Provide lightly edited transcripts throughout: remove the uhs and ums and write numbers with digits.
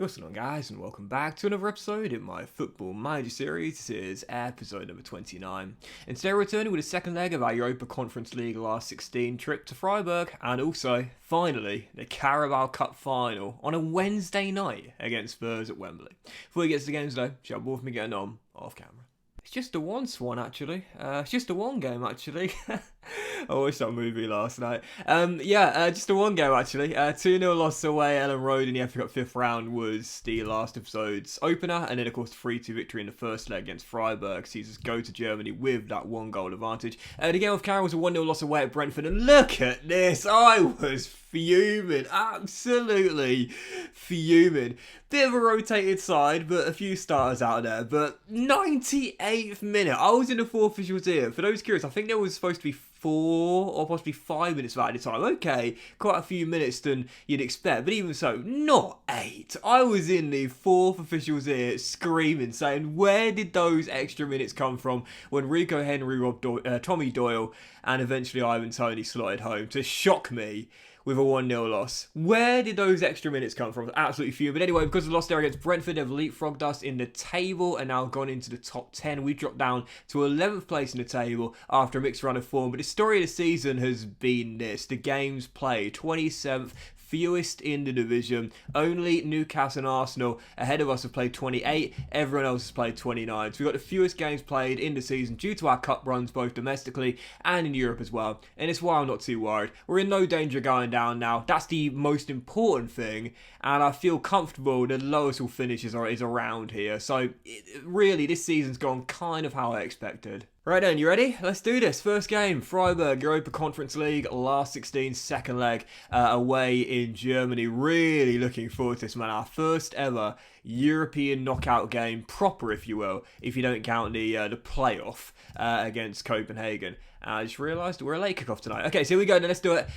What's going on, guys, and welcome back to another episode in my Football Manager series. This is episode number 29. And today we're returning with the second leg of our Europa Conference League last 16 trip to Freiburg, and also, finally, the Carabao Cup final on a Wednesday night against Spurs at Wembley. Before we get to the games though, shall both me getting on off camera. It's just a one actually. It's just a one game actually. I watched that movie last night. Just a one game actually. 2-0 loss away at Ellen Road in the FA Cup fifth round was the last episode's opener, and then of course the 3-2 victory in the first leg against Freiburg sees us go to Germany with that one goal advantage. The game of Carabao was a 1-0 loss away at Brentford, and look at this, I was fuming, absolutely fuming. Bit of a rotated side, but a few starters out there. But 98th minute, I was in the fourth visuals here. For those curious, I think there was supposed to be 4 or possibly 5 minutes of added time. Okay, quite a few minutes than you'd expect, but even so, not 8. I was in the fourth official's ear screaming, saying, where did those extra minutes come from when Rico Henry robbed Tommy Doyle and eventually Ivan Toney slotted home to shock me with a 1-0 loss? Where did those extra minutes come from? Absolutely few. But anyway, because of the loss there against Brentford, they've leapfrogged us in the table and now gone into the top 10. We dropped down to 11th place in the table after a mixed run of form. But the story of the season has been this. The games played, 27th, fewest in the division. Only Newcastle and Arsenal ahead of us have played 28. Everyone else has played 29. So we've got the fewest games played in the season due to our cup runs both domestically and in Europe as well. And it's why I'm not too worried. We're in no danger of going down now. That's the most important thing. And I feel comfortable the lowest we'll finish is around here. So really, this season's gone kind of how I expected. Right then, you ready? Let's do this. First game, Freiburg, Europa Conference League, last 16, second leg away in Germany. Really looking forward to this, man. Our first ever European knockout game, proper if you will, if you don't count the playoff against Copenhagen. I just realised we're a late kickoff tonight. Okay, so here we go. Then let's do it.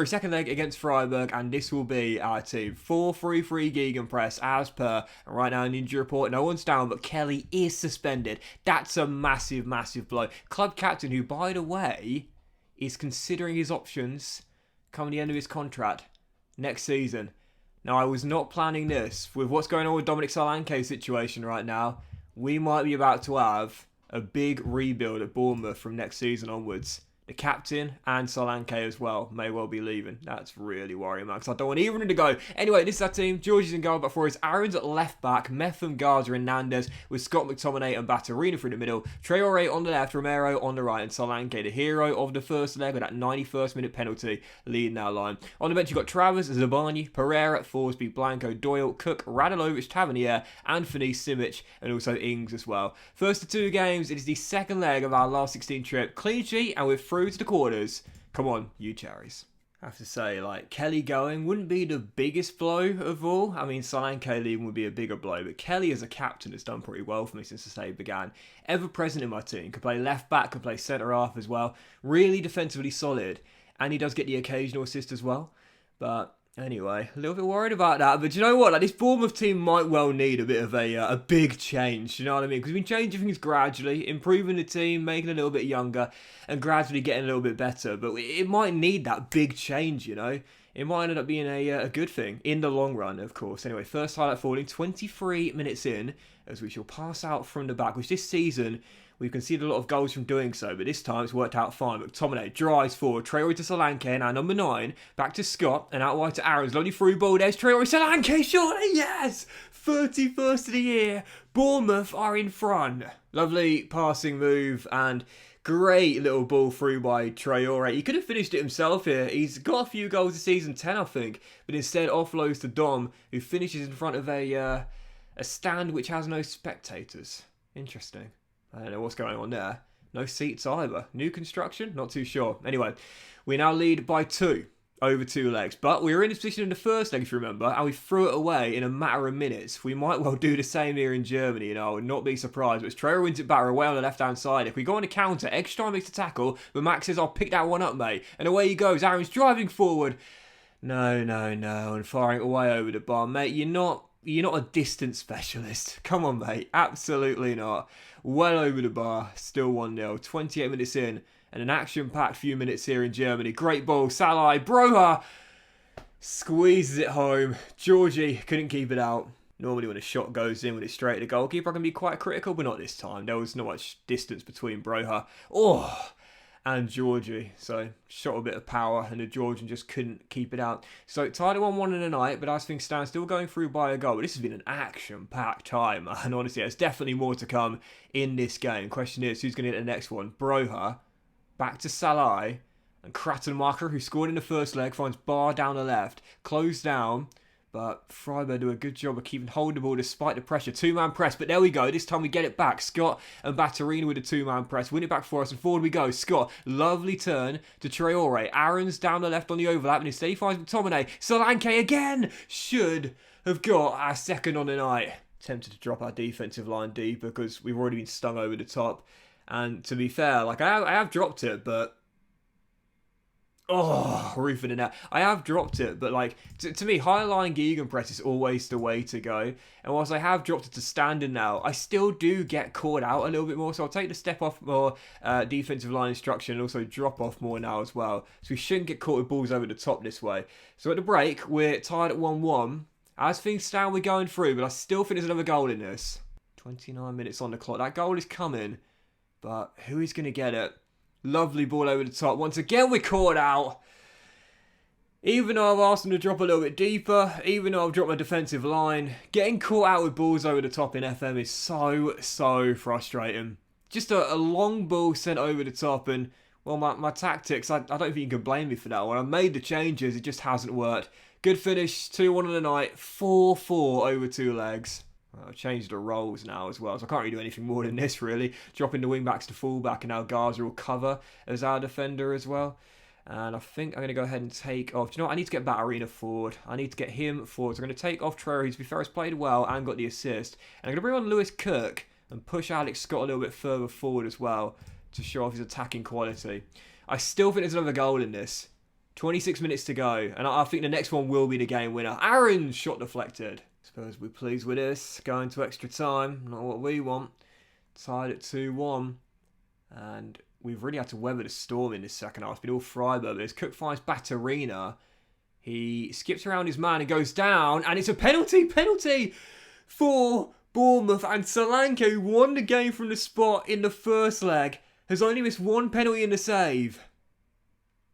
Second leg against Freiburg, and this will be our team. 4-3-3 gegenpress as per. And right now in the injury report, no one's down, but Kelly is suspended. That's a massive, massive blow. Club captain, who, by the way, is considering his options coming the end of his contract next season. Now, I was not planning this. With what's going on with Dominic Solanke's situation right now, we might be about to have a big rebuild at Bournemouth from next season onwards. The captain and Solanke as well may well be leaving. That's really worrying, man, because I don't want either of them to go. Anyway, this is our team. George is in goal, but for his Aaron's at left back, Metham, Garza and Nandez with Scott McTominay and Batterina through the middle. Traore on the left, Romero on the right, and Solanke, the hero of the first leg with that 91st minute penalty, leading our line. On the bench, you've got Travers, Zabani, Pereira, Forsby, Blanco, Doyle, Cook, Radulovic, Tavernier, Anthony, Simic, and also Ings as well. First of 2 games, it is the second leg of our last 16 trip. Clean sheet, and we're through to the quarters. Come on, you cherries. I have to say, Kelly going wouldn't be the biggest blow of all. I mean, Solanke leaving would be a bigger blow, but Kelly as a captain has done pretty well for me since the save began. Ever present in my team, could play left back, could play centre half as well. Really defensively solid, and he does get the occasional assist as well. But anyway, a little bit worried about that. But you know what? This Bournemouth team might well need a bit of a big change. You know what I mean? Because we've been changing things gradually, improving the team, making it a little bit younger, and gradually getting a little bit better. But it might need that big change, you know? It might end up being a good thing in the long run, of course. Anyway, first highlight falling 23 minutes in, as we shall pass out from the back, which this season we've conceded a lot of goals from doing so, but this time it's worked out fine. McTominay drives forward, Traore to Solanke, now number 9, back to Scott, and out wide to Aaron's. Lovely through ball, there's Traore, Solanke, surely, yes! 31st of the year, Bournemouth are in front. Lovely passing move, and great little ball through by Traore. He could have finished it himself here. He's got a few goals this season, 10 I think, but instead offloads to Dom, who finishes in front of a stand which has no spectators. Interesting. I don't know what's going on there. No seats either. New construction? Not too sure. Anyway, we now lead by 2 over 2 legs. But we were in this position in the first leg, if you remember, and we threw it away in a matter of minutes. We might well do the same here in Germany, you know. I would not be surprised. But Traore wins it back away on the left-hand side. If we go on a counter, extra time makes the tackle, but Max says, I'll pick that one up, mate. And away he goes. Aaron's driving forward. No, and firing away over the bar. Mate, you're not a distance specialist. Come on, mate. Absolutely not. Well over the bar. Still 1-0. 28 minutes in. And an action-packed few minutes here in Germany. Great ball. Salah. Broha. Squeezes it home. Georgie couldn't keep it out. Normally when a shot goes in with it straight at the goalkeeper, I can be quite critical, but not this time. There was not much distance between Broha and Georgie. So shot a bit of power and the Georgian just couldn't keep it out. So tied at 1-1 in the night, but as things stand, still going through by a goal. But this has been an action-packed time, and honestly, there's definitely more to come in this game. Question is, who's going to get the next one? Broha, back to Salah, and Krattenmacher, who scored in the first leg, finds Bar down the left, closed down. But Freiburg do a good job of keeping hold of the ball despite the pressure. Two-man press, but there we go. This time we get it back. Scott and Batterina with a two-man press. Win it back for us, and forward we go. Scott, lovely turn to Traore. Aaron's down the left on the overlap, and instead he finds McTominay. Solanke again should have got our second on the night. Tempted to drop our defensive line deep because we've already been stung over the top. And to be fair, like I have dropped it, but... roofing it out. I have dropped it, but like to me, high-line gegenpress is always the way to go. And whilst I have dropped it to standing now, I still do get caught out a little bit more. So I'll take the step off more defensive line instruction and also drop off more now as well. So we shouldn't get caught with balls over the top this way. So at the break, we're tied at 1-1. As things stand, we're going through, but I still think there's another goal in this. 29 minutes on the clock. That goal is coming, but who is going to get it? Lovely ball over the top. Once again, we're caught out. Even though I've asked them to drop a little bit deeper, even though I've dropped my defensive line, getting caught out with balls over the top in FM is so frustrating. Just a long ball sent over the top, and, well, my tactics, I don't think you can blame me for that one. I made the changes, it just hasn't worked. Good finish, 2-1 on the night, 4-4 over two legs. I've changed the roles now as well, so I can't really do anything more than this, really. Dropping the wing-backs to full-back, and now Gaza will cover as our defender as well. And I think I'm going to go ahead and take off... Do you know what? I need to get Batterina forward. I need to get him forward. So I'm going to take off Traore, who, to be fair, has played well and got the assist. And I'm going to bring on Lewis Kirk and push Alex Scott a little bit further forward as well to show off his attacking quality. I still think there's another goal in this. 26 minutes to go, and I think the next one will be the game winner. Aaron's shot deflected. Spurs will be pleased with this. Going to extra time, not what we want. Tied at 2-1. And we've really had to weather the storm in this second half. It's been all Freiburg. As Cook finds Batterina, he skips around his man and goes down. And it's a penalty for Bournemouth. And Solanke, who won the game from the spot in the first leg, has only missed one penalty in the save.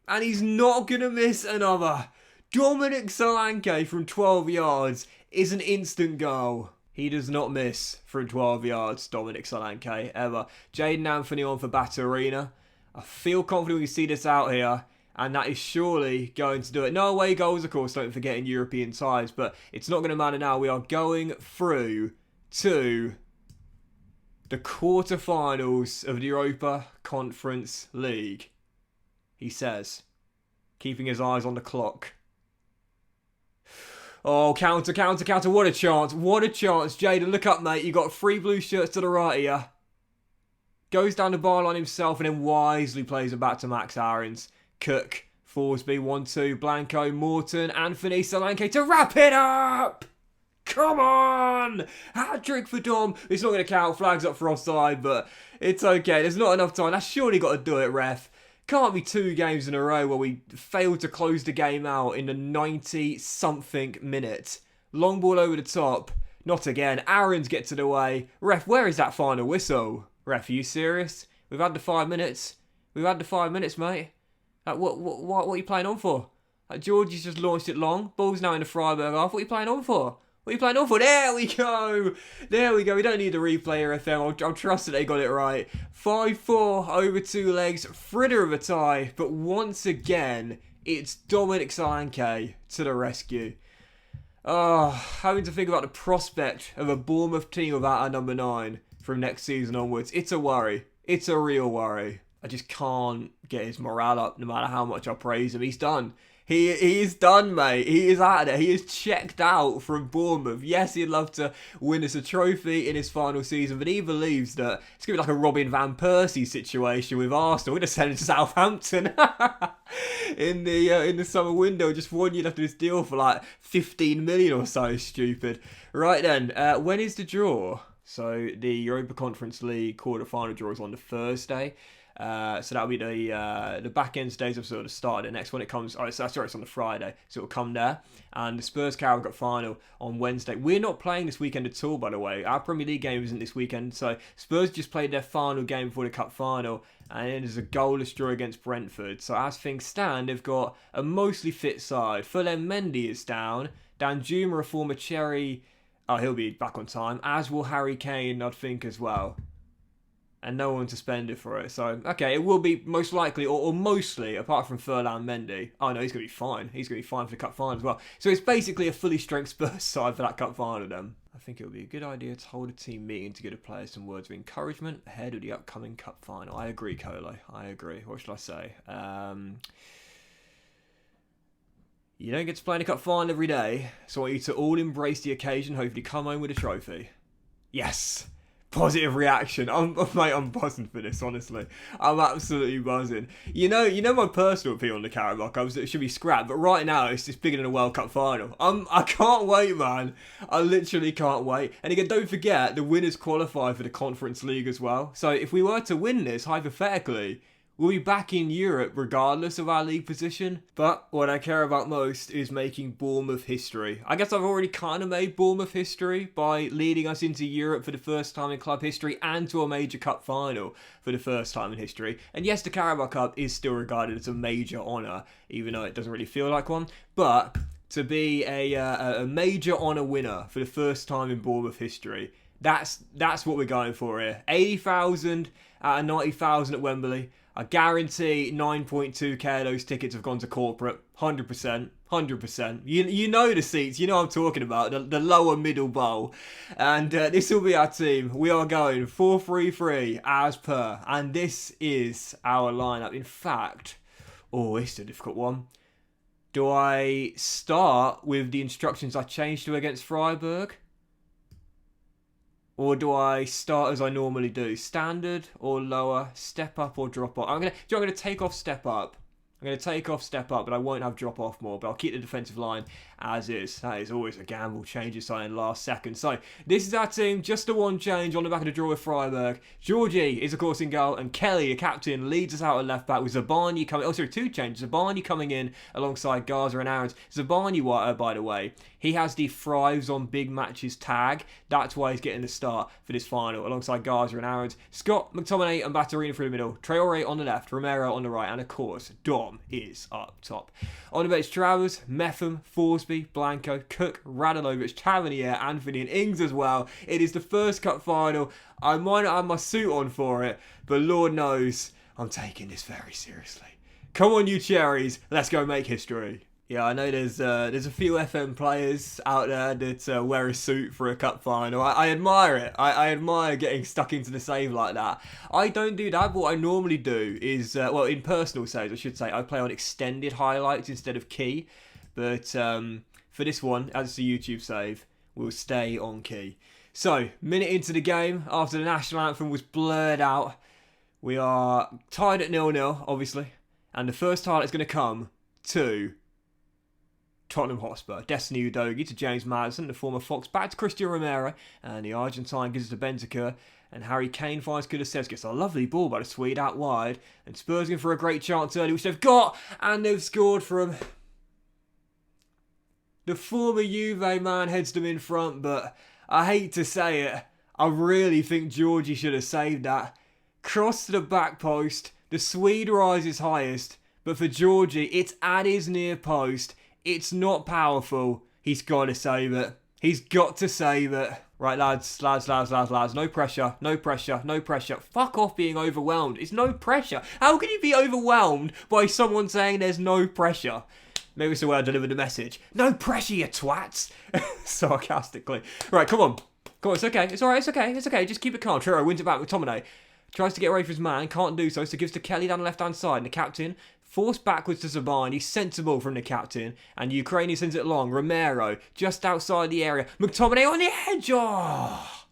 And he's not going to miss another. Dominic Solanke from 12 yards is an instant goal. He does not miss from 12 yards, Dominic Solanke, ever. Jaden Anthony on for Batterina. I feel confident we can see this out here, and that is surely going to do it. No away goals, of course, don't forget, in European ties, but it's not going to matter now. We are going through to the quarterfinals of the Europa Conference League, he says, keeping his eyes on the clock. Oh, counter. What a chance. Jaden, look up, mate. You got 3 blue shirts to the right of you. Goes down the byline himself and then wisely plays it back to Max Aarons. Cook, Forsby, 1-2. Blanco, Morton, Anthony, Solanke to wrap it up. Come on. Hat-trick for Dom. It's not going to count. Flags up for offside, but it's okay. There's not enough time. That's surely got to do it, ref. Can't be 2 games in a row where we failed to close the game out in the 90-something minute. Long ball over the top. Not again. Aaron's gets it away. Ref, where is that final whistle? Ref, are you serious? We've had the 5 minutes. Mate. What are you playing on for? Georgie's just launched it long. Ball's now in the Freiburg half. What are you playing on for? There we go. We don't need the replay or FM. I'll trust that they got it right. 5-4 over 2 legs. Fritter of a tie. But once again, it's Dominic Solanke to the rescue. Having to think about the prospect of a Bournemouth team without our number 9 from next season onwards. It's a worry. It's a real worry. I just can't get his morale up no matter how much I praise him. He's done. He is done, mate. He is out of there. He is checked out from Bournemouth. Yes, he'd love to win us a trophy in his final season, but he believes that it's going to be like a Robin Van Persie situation with Arsenal. We're going to send him to Southampton in the summer window. Just 1 year after this deal for like 15 million or so. Stupid. Right then, when is the draw? So the Europa Conference League quarter-final draw is on the Thursday. So that'll be the back end stage of sort of start of the next one. It comes. Oh, sorry, it's on the Friday, so it'll come there. And the Spurs Carabao Cup final on Wednesday. We're not playing this weekend at all, by the way. Our Premier League game isn't this weekend. So Spurs just played their final game before the cup final, and it is a goalless draw against Brentford. So as things stand, they've got a mostly fit side. Fulham Mendy is down. Danjuma, a former Cherry. Oh, he'll be back on time. As will Harry Kane, I'd think, as well. And no one suspended for it. So, okay, it will be most likely, or mostly, apart from Furlan Mendy. Oh, no, he's going to be fine. He's going to be fine for the cup final as well. So it's basically a fully strength Spurs side for that cup final then. I think it would be a good idea to hold a team meeting to give the players some words of encouragement ahead of the upcoming cup final. I agree, Colo. I agree. What should I say? You don't get to play in a cup final every day, so I want you to all embrace the occasion, hopefully come home with a trophy. Yes! Positive reaction. I'm buzzing for this, honestly. I'm absolutely buzzing. You know my personal opinion on the Carabao Cup is that it should be scrapped, but right now it's just bigger than a World Cup final. I can't wait, man. I literally can't wait. And again, don't forget, the winners qualify for the Conference League as well. So if we were to win this, hypothetically, we'll be back in Europe regardless of our league position. But what I care about most is making Bournemouth history. I guess I've already kind of made Bournemouth history by leading us into Europe for the first time in club history and to a major cup final for the first time in history. And yes, the Carabao Cup is still regarded as a major honour, even though it doesn't really feel like one. But to be a major honour winner for the first time in Bournemouth history, that's what we're going for here. 80,000 out of 90,000 at Wembley. I guarantee 9.2k of those tickets have gone to corporate. 100%. 100%. You know the seats. You know what I'm talking about. The lower middle bowl. And this will be our team. We are going 4-3-3 as per. And this is our lineup. In fact, it's a difficult one. Do I start with the instructions I changed to against Freiburg? Or do I start as I normally do? Standard or lower? Step up or drop off? I'm going to take off step up. I'm going to take off step up, but I won't have drop off more. But I'll keep the defensive line as is. That is always a gamble. Changes in last second. So this is our team. Just the one change on the back of the draw with Freiburg. Georgie is of course in goal, and Kelly, the captain, leads us out at left back with Zabani coming. Oh, sorry, two changes. Zabani coming in alongside Garza and Aarons. Zabani, by the way, he has the thrives on big matches tag. That's why he's getting the start for this final alongside Garza and Aarons. Scott, McTominay and Batterina through the middle. Traore on the left, Romero on the right, and of course Dom is up top. On the bench, Travers, Metham, Forsby, Blanco, Cook, Radalovic, Tavernier, Anthony and Ings as well. It is the first cup final. I might not have my suit on for it, but Lord knows I'm taking this very seriously. Come on, you cherries, let's go make history. Yeah, I know there's a few FM players out there that wear a suit for a cup final. I admire it. I admire getting stuck into the save like that. I don't do that. What I normally do is, in personal saves, I should say, I play on extended highlights instead of key. But for this one, as it's a YouTube save, we'll stay on key. So, minute into the game, after the national anthem was blurred out, we are tied at 0-0, obviously. And the first highlight is going to come to Tottenham Hotspur. Destiny Udogie to James Maddison, the former Fox, back to Christian Romero, and the Argentine gives it to Bentancur, and Harry Kane finds Kulusevski. Gets a lovely ball by the Swede out wide, and Spurs in for a great chance early, which they've got, and they've scored from the former Juve man, heads them in front, but I hate to say it, I really think Georgie should have saved that. Cross to the back post, the Swede rises highest, but for Georgie, it's at his near post. It's not powerful. He's got to save it. He's got to save it. Right, lads. No pressure. Fuck off being overwhelmed. It's no pressure. How can you be overwhelmed by someone saying there's no pressure? Maybe it's the way I delivered the message. No pressure, you twats. Sarcastically. Right, come on. It's okay. It's alright. It's okay. Just keep it calm. Trero wins it back with McTominay. Tries to get away from his man. Can't do so gives to Kelly down the left-hand side. And the captain forced backwards to Zabani, sensible from the captain, and Ukraine sends it long. Romero, just outside the area. McTominay on the edge! Oh,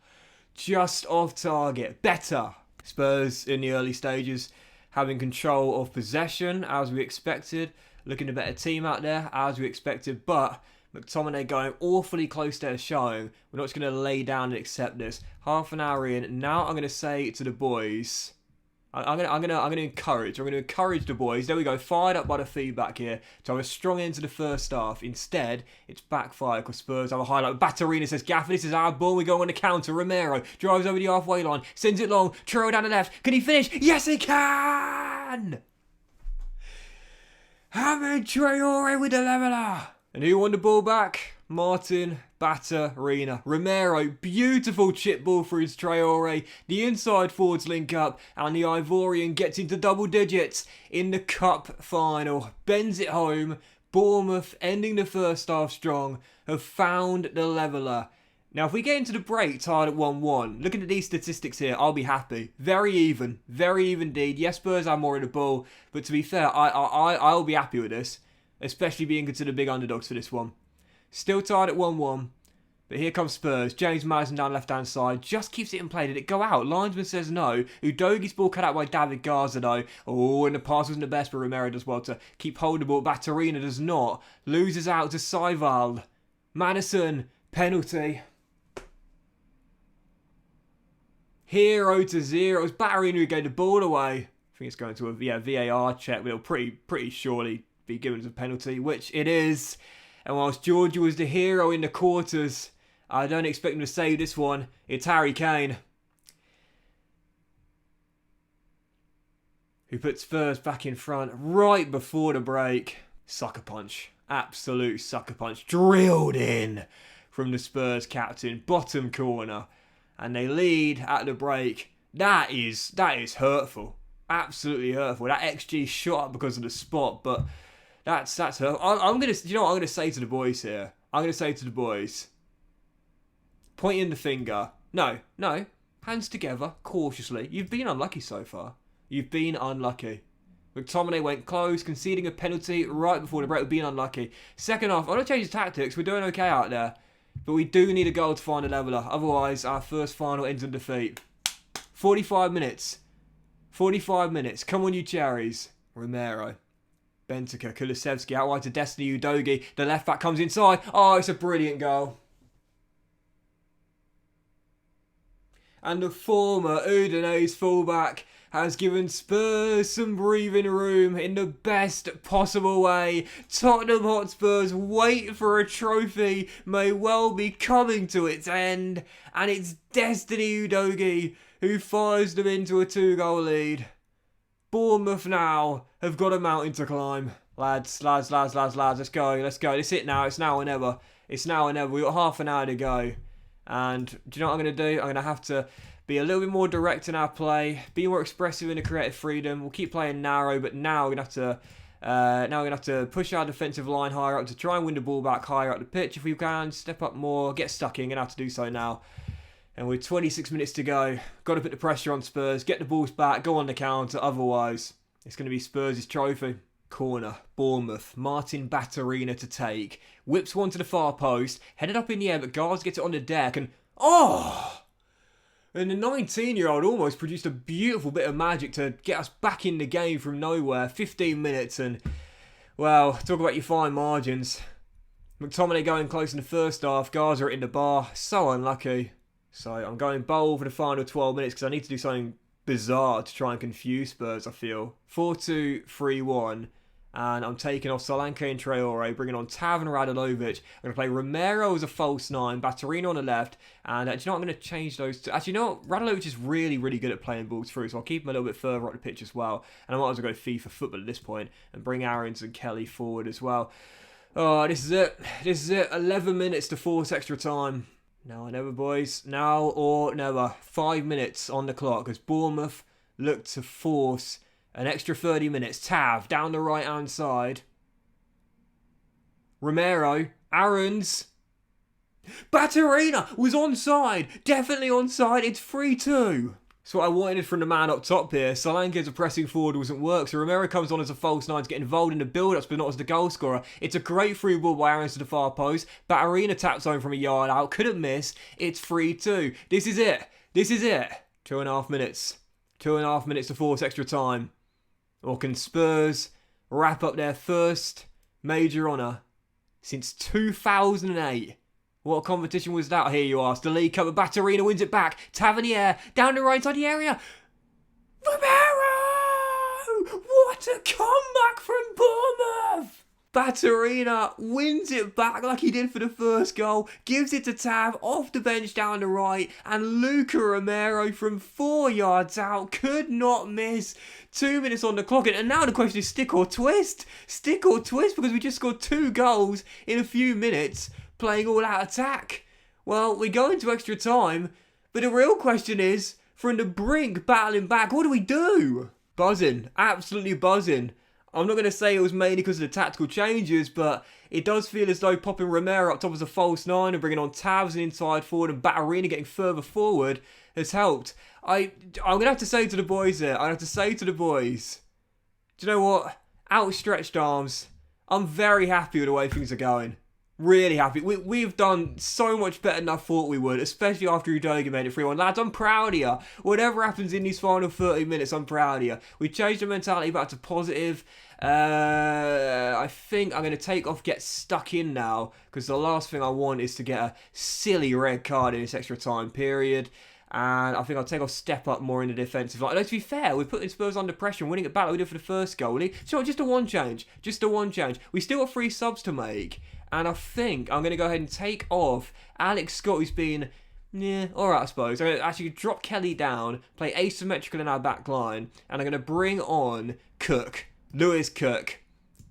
just off target. Better. Spurs in the early stages, having control of possession, as we expected. Looking a better team out there, as we expected, but McTominay going awfully close to showing. We're not just going to lay down and accept this. Half an hour in. Now I'm going to say to the boys, I'm gonna encourage the boys. There we go, fired up by the feedback here to have a strong end to the first half. Instead, it's backfired because Spurs have a highlight. Batterina says, Gaffer, this is our ball. We go on the counter. Romero drives over the halfway line, sends it long. Trail down the left. Can he finish? Yes, he can. Hamid Traore with the leveller. And who won the ball back? Martin Batterina. Romero, beautiful chip ball through Traore. The inside forwards link up and the Ivorian gets into double digits in the cup final. Bends it home. Bournemouth, ending the first half strong, have found the leveller. Now, if we get into the break tied at 1-1, looking at these statistics here, I'll be happy. Very even indeed. Yes, Spurs have more of the ball, but to be fair, I'll be happy with this, especially being considered big underdogs for this one. Still tied at 1-1, but here comes Spurs. James Maddison down left-hand side, just keeps it in play. Did it go out? Linesman says no. Udogi's ball cut out by David Garza though. Oh, and the pass wasn't the best, but Romero does well to keep hold of the ball. Batterina does not. Loses out to Seival. Maddison, penalty. 0-0. It was Batterina who gave the ball away. I think it's going to a VAR check, but it'll pretty surely be given as a penalty, which it is. And whilst Georgia was the hero in the quarters, I don't expect him to save this one. It's Harry Kane, who puts Spurs back in front right before the break. Sucker punch. Absolute sucker punch. Drilled in from the Spurs captain. Bottom corner. And they lead at the break. That is hurtful. Absolutely hurtful. That XG shot up because of the spot, but that's hurtful. I'm gonna, you know what I'm gonna say to the boys here? I'm gonna say to the boys, pointing the finger. No, hands together, cautiously. You've been unlucky so far. You've been unlucky. McTominay went close, conceding a penalty right before the break, being unlucky. Second half, I'm not changing tactics. We're doing okay out there. But we do need a goal to find a leveller. Otherwise, our first final ends in defeat. 45 minutes. 45 minutes. Come on, you cherries. Romero. Bentaker. Kulusevski out wide to Destiny Udogi. The left back comes inside. Oh, it's a brilliant goal. And the former Udinese fullback has given Spurs some breathing room in the best possible way. Tottenham Hotspur's wait for a trophy may well be coming to its end, and it's Destiny Udogi who fires them into a 2-goal lead. Bournemouth now have got a mountain to climb. Lads, let's go. It's it now. It's now or never. We've got half an hour to go. And do you know what I'm going to do? I'm going to have to be a little bit more direct in our play, be more expressive in the creative freedom. We'll keep playing narrow, but now we're going to have to push our defensive line higher up to try and win the ball back higher up the pitch if we can. Step up more, get stuck in, going to have to do so now. And with 26 minutes to go, got to put the pressure on Spurs, get the balls back, go on the counter. Otherwise, it's going to be Spurs' trophy. Corner, Bournemouth, Martin Batterina to take. Whips one to the far post, headed up in the air, but Garza gets it on the deck, and and the 19-year-old almost produced a beautiful bit of magic to get us back in the game from nowhere. 15 minutes, and, well, talk about your fine margins. McTominay going close in the first half, Garza in the bar, so unlucky. So I'm going bold for the final 12 minutes because I need to do something bizarre to try and confuse Spurs, I feel. 4-2-3-1. And I'm taking off Solanke and Traore, bringing on Tav and Radolovic. I'm going to play Romero as a false 9, Batterina on the left. And do you know what? I'm going to change those two. Actually, you know what? Radolovic is really, really good at playing balls through, so I'll keep him a little bit further up the pitch as well. And I might as well go FIFA football at this point and bring Aarons and Kelly forward as well. Oh, this is it. 11 minutes to force extra time. Now or never, boys. Now or never. 5 minutes on the clock as Bournemouth look to force an extra 30 minutes. Tav down the right-hand side. Romero. Aarons. Batterina was onside. Definitely onside. It's 3-2. So what I wanted from the man up top here. Solanke's a pressing forward doesn't work. So Romero comes on as a false 9 to get involved in the build-ups, but not as the goal scorer. It's a great through ball by Aarons to the far post. Batterina taps home from a yard out. Couldn't miss. It's 3-2. This is it. 2.5 minutes. 2.5 minutes to force extra time. Or can Spurs wrap up their first major honour since 2008? What competition was that? Here you are. The League Cup. Batterina wins it back. Tavernier down the right side of the area. Romero! What a comeback from Bournemouth! Batterina wins it back like he did for the first goal, gives it to Tav off the bench down the right, and Luca Romero from 4 yards out could not miss. 2 minutes on the clock, and now the question is stick or twist? Stick or twist, because we just scored 2 goals in a few minutes playing all out attack. Well, we go into extra time, but the real question is, from the brink battling back, what do we do? Buzzing, absolutely buzzing. I'm not going to say it was mainly because of the tactical changes, but it does feel as though popping Romero up top as a false 9 and bringing on Tavs as an inside forward and Batterina getting further forward has helped. I'm going to have to say to the boys here, do you know what? Outstretched arms. I'm very happy with the way things are going. Really happy. We've done so much better than I thought we would, especially after Udoga made it 3-1. Lads, I'm proud of you. Whatever happens in these final 30 minutes, I'm proud of you. We changed the mentality back to positive. I think I'm going to take off get stuck in now, because the last thing I want is to get a silly red card in this extra time period. And I think I'll take off step up more in the defensive line. Although, to be fair, we're putting Spurs under pressure and winning it back like we did for the first goal. So just a one change. We still got 3 subs to make. And I think I'm going to go ahead and take off Alex Scott, who's been, alright I suppose. I'm going to actually drop Kelly down, play asymmetrical in our back line, and I'm going to bring on Cook, Lewis Cook,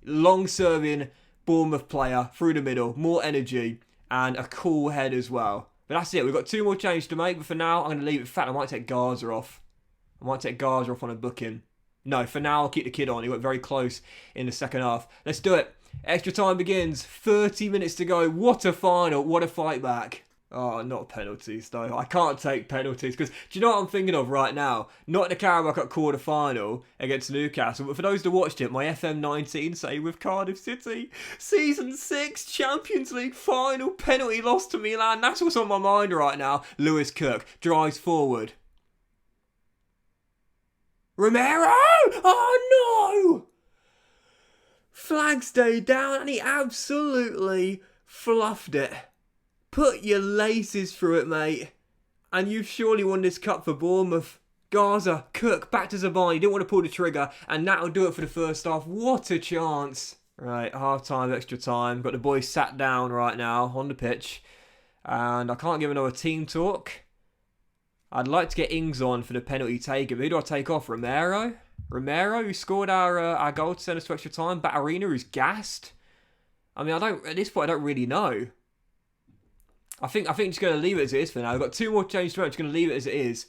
long-serving Bournemouth player through the middle, more energy, and a cool head as well. But that's it, we've got 2 more changes to make, but for now, I'm going to leave it. In fact, I might take Garza off. On a booking. No, for now, I'll keep the kid on. He went very close in the second half. Let's do it. Extra time begins. 30 minutes to go. What a final. What a fight back. Oh, not penalties, though. I can't take penalties, because do you know what I'm thinking of right now? Not the Carabao Cup quarter-final against Newcastle, but for those that watched it, my FM19 save with Cardiff City. Season 6 Champions League final penalty loss to Milan. That's what's on my mind right now. Lewis Cook drives forward. Romero! Oh, no! Flag stayed down and he absolutely fluffed it. Put your laces through it, mate. And you've surely won this cup for Bournemouth. Garza, Cook, back to Zabani. Didn't want to pull the trigger, and that'll do it for the first half. What a chance. Right, half time, extra time. Got the boys sat down right now on the pitch. And I can't give another team talk. I'd like to get Ings on for the penalty taker. Who do I take off? Romero, who scored our goal to send us to extra time. Batterina, who's gassed. I mean, at this point, I don't really know. I think just going to leave it as it is for now. I've got 2 more changes to make. I'm just going to leave it as it is.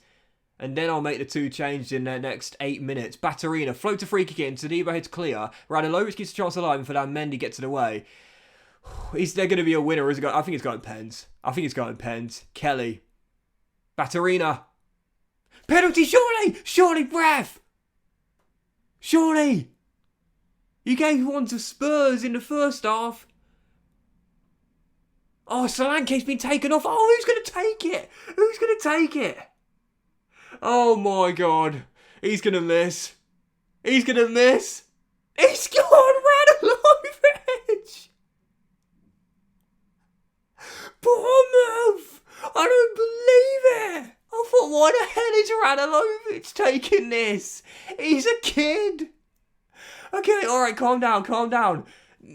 And then I'll make the 2 changes in the next 8 minutes. Batterina, float to free kick in. Tadibo heads clear. Radalovic gets a chance alive, and for that, Mendy gets it away. Is there going to be a winner, or is it going? I think it's going pens. Kelly. Batterina. Penalty, surely, breath. Surely. You gave one to Spurs in the first half. Oh, Solanke's been taken off. Oh, who's going to take it? Oh, my God. He's going to miss. He scored Radalovic. Bournemouth. I don't believe it. I thought, why the hell is Radalovic taking this? He's a kid. Okay, alright, calm down.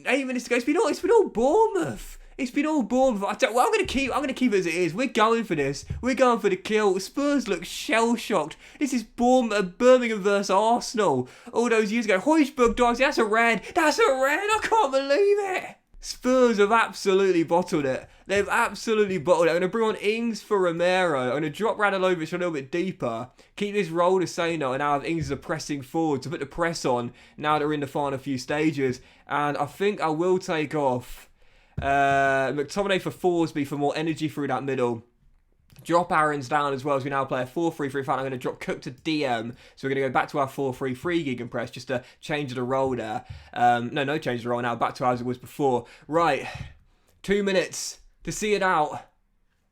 8 minutes to go. It's been all Bournemouth. I'm going to keep it as it is. We're going for this. We're going for the kill. Spurs look shell-shocked. This is Birmingham versus Arsenal. All those years ago. Højbjerg dives. That's a red. I can't believe it. Spurs have absolutely bottled it. I'm going to bring on Ings for Romero. I'm going to drop Radalovic a little bit deeper. Keep this role the same now. And now have Ings as a pressing forward to put the press on now that we're in the final few stages. And I think I will take off McTominay for Forsby for more energy through that middle. Drop Aarons down as well as we now play a 4-3-3. In fact, I'm going to drop Cook to DM. So we're going to go back to our 4-3-3 gig and press just to change the role there. No change the role now. Back to as it was before. Right. 2 minutes to see it out.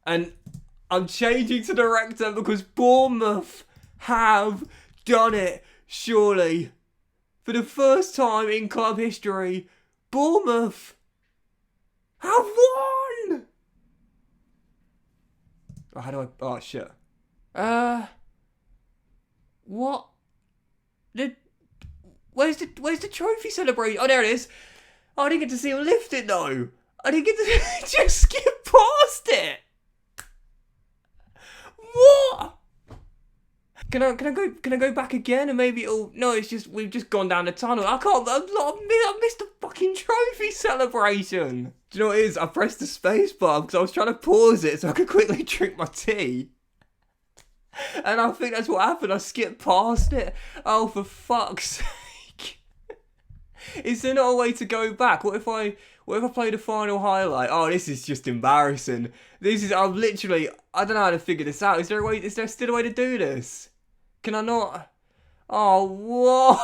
And I'm changing to director because Bournemouth have done it. Surely. For the first time in club history, Bournemouth have won! Oh, how do I... Oh, shit. What Where's the trophy celebration? Oh, there it is. Oh, I didn't get to see him lift it though. I didn't get to just skip past it. What? Can I go back again and maybe it'll... No, it's just, we've just gone down the tunnel. I missed the fucking trophy celebration. Do you know what it is? I pressed the space bar because I was trying to pause it so I could quickly drink my tea. And I think that's what happened. I skipped past it. Oh, for fuck's sake. Is there not a way to go back? What if I play the final highlight? Oh, this is just embarrassing. I'm literally... I don't know how to figure this out. Is there still a way to do this? Can I not? Oh, what?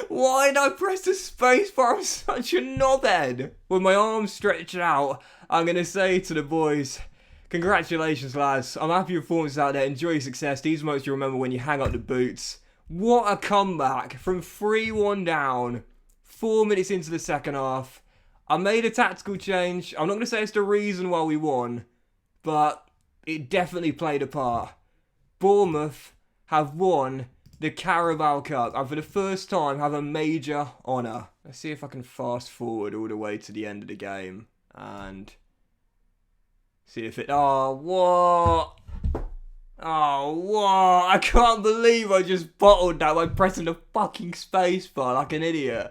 Why did I press the space bar? I'm such a knobhead. With my arms stretched out, I'm going to say to the boys, congratulations, lads. I'm happy your performance out there. Enjoy your success. These moments you remember when you hang up the boots. What a comeback. From 3-1 down, 4 minutes into the second half. I made a tactical change. I'm not going to say it's the reason why we won, but it definitely played a part. Bournemouth have won the Carabao Cup and for the first time have a major honour. Let's see if I can fast forward all the way to the end of the game and see if it... Oh, what? Oh, what? I can't believe I just bottled that by pressing the fucking space bar like an idiot.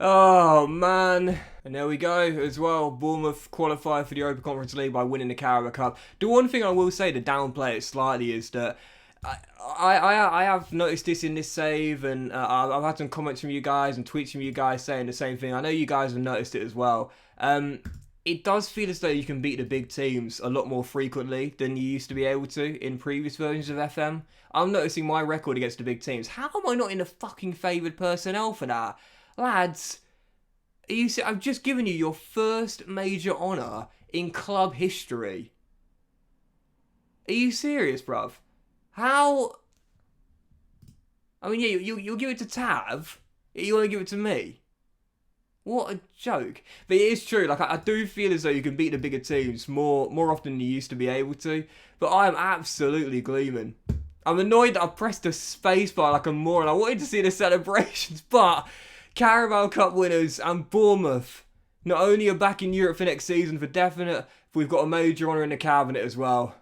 Oh, man. And there we go as well. Bournemouth qualified for the Europa Conference League by winning the Carabao Cup. The one thing I will say to downplay it slightly is that I have noticed this in this save, and I've had some comments from you guys and tweets from you guys saying the same thing. I know you guys have noticed it as well. It does feel as though you can beat the big teams a lot more frequently than you used to be able to in previous versions of FM. I'm noticing my record against the big teams. How am I not in the fucking favoured personnel for that? Lads, I've just given you your first major honour in club history. Are you serious, bruv? How? I mean, yeah, you'll give it to Tav. You want to give it to me? What a joke. But it is true. Like, I do feel as though you can beat the bigger teams more often than you used to be able to. But I am absolutely gleaming. I'm annoyed that I pressed the spacebar like a moron. I wanted to see the celebrations, but Carabao Cup winners and Bournemouth not only are back in Europe for next season for definite, but we've got a major honour in the cabinet as well.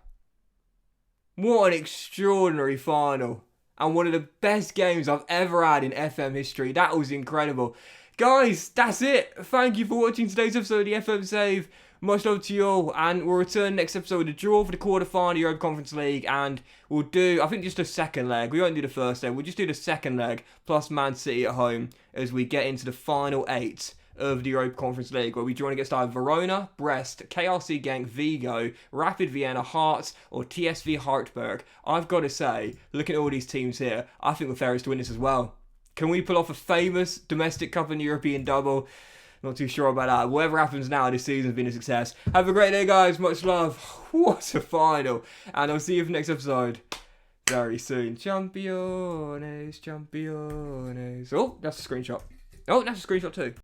What an extraordinary final. And one of the best games I've ever had in FM history. That was incredible. Guys, that's it. Thank you for watching today's episode of the FM Save. Much love to you all. And we'll return next episode with a draw for the quarter-final Europa Conference League. And we'll do, I think, just a second leg. We won't do the first leg. We'll just do the second leg plus Man City at home as we get into the final 8 of the Europa Conference League, where we join against either Verona, Brest, KRC Genk, Vigo, Rapid Vienna, Hearts, or TSV Hartberg. I've got to say, looking at all these teams here, I think we're favourites to win this as well. Can we pull off a famous domestic cup and European double? Not too sure about that. Whatever happens now, this season's been a success. Have a great day, guys. Much love. What a final. And I'll see you for the next episode very soon. Champions, champions. Oh, that's a screenshot. Oh, that's a screenshot too.